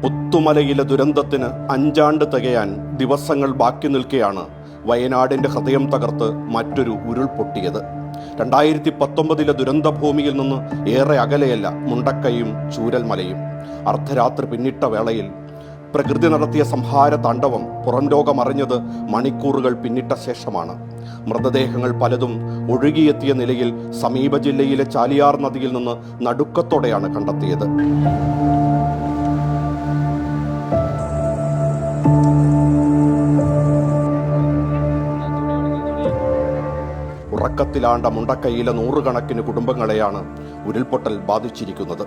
പുത്തുമലയിലെ ദുരന്തത്തിന് 5 ആണ്ട് തികയാൻ ദിവസങ്ങൾ ബാക്കി നിൽക്കെയാണ് വയനാടിൻ്റെ ഹൃദയം തകർത്ത് മറ്റൊരു ഉരുൾപൊട്ടിയത്. 2019 ദുരന്തഭൂമിയിൽ നിന്ന് ഏറെ അകലെയല്ല മുണ്ടക്കൈയും ചൂരൽമലയും. അർദ്ധരാത്രി പിന്നിട്ട വേളയിൽ പ്രകൃതി നടത്തിയ സംഹാര താണ്ഡവം പുറംലോകമറിഞ്ഞത് മണിക്കൂറുകൾ പിന്നിട്ട ശേഷമാണ്. മൃതദേഹങ്ങൾ പലതും ഒഴുകിയെത്തിയ നിലയിൽ സമീപ ജില്ലയിലെ ചാലിയാർ നദിയിൽ നിന്ന് നടുക്കത്തോടെയാണ് കണ്ടെത്തിയത്. ഉറക്കത്തിലാണ്ട മുണ്ടക്കൈയിലെ 100 കണക്കിന് കുടുംബങ്ങളെയാണ് ഉരുൾപൊട്ടൽ ബാധിച്ചിരിക്കുന്നത്.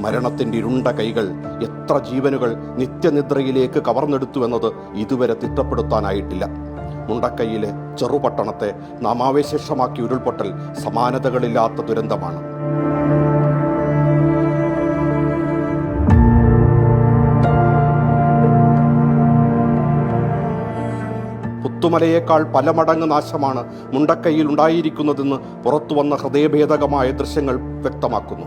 മരണത്തിൻ്റെ ഇരുണ്ട കൈകൾ എത്ര ജീവനുകൾ നിത്യനിദ്രയിലേക്ക് കവർന്നെടുത്തുവെന്നത് ഇതുവരെ തിട്ടപ്പെടുത്താനായിട്ടില്ല. മുണ്ടക്കൈയിലെ ചെറുപട്ടണത്തെ നാമാവശേഷമാക്കിയ ഉരുൾപൊട്ടൽ സമാനതകളില്ലാത്ത ദുരന്തമാണ്. പുത്തുമലയേക്കാൾ പല മടങ്ങ് നാശമാണ് മുണ്ടക്കൈയിൽ ഉണ്ടായിരിക്കുന്നതെന്ന് പുറത്തുവന്ന ഹൃദയഭേദകമായ ദൃശ്യങ്ങൾ വ്യക്തമാക്കുന്നു.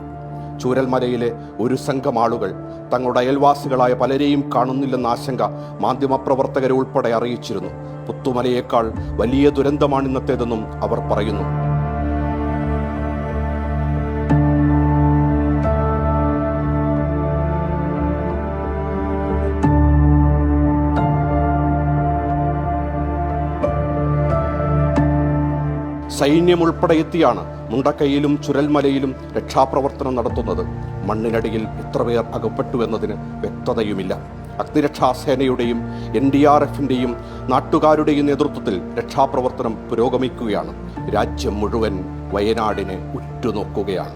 ചൂരൽമലയിലെ ഒരു സംഘം ആളുകൾ തങ്ങളുടെ അയൽവാസികളായ പലരെയും കാണുന്നില്ലെന്ന ആശങ്ക മാധ്യമപ്രവർത്തകരെ ഉൾപ്പെടെ അറിയിച്ചിരുന്നു. പുത്തുമലയേക്കാൾ വലിയ ദുരന്തമാണ് ഇന്നത്തേതെന്നും അവർ പറയുന്നു. സൈന്യം ഉൾപ്പെടെ എത്തിയാണ് മുണ്ടക്കൈയിലും ചുരൽമലയിലും രക്ഷാപ്രവർത്തനം നടത്തുന്നത്. മണ്ണിനടിയിൽ എത്ര പേർ അകപ്പെട്ടുവെന്നതിന് വ്യക്തതയുമില്ല. അഗ്നിരക്ഷാസേനയുടെയും NDRFിൻ്റെയും നാട്ടുകാരുടെയും നേതൃത്വത്തിൽ രക്ഷാപ്രവർത്തനം പുരോഗമിക്കുകയാണ്. രാജ്യം മുഴുവൻ വയനാടിനെ ഉറ്റുനോക്കുകയാണ്.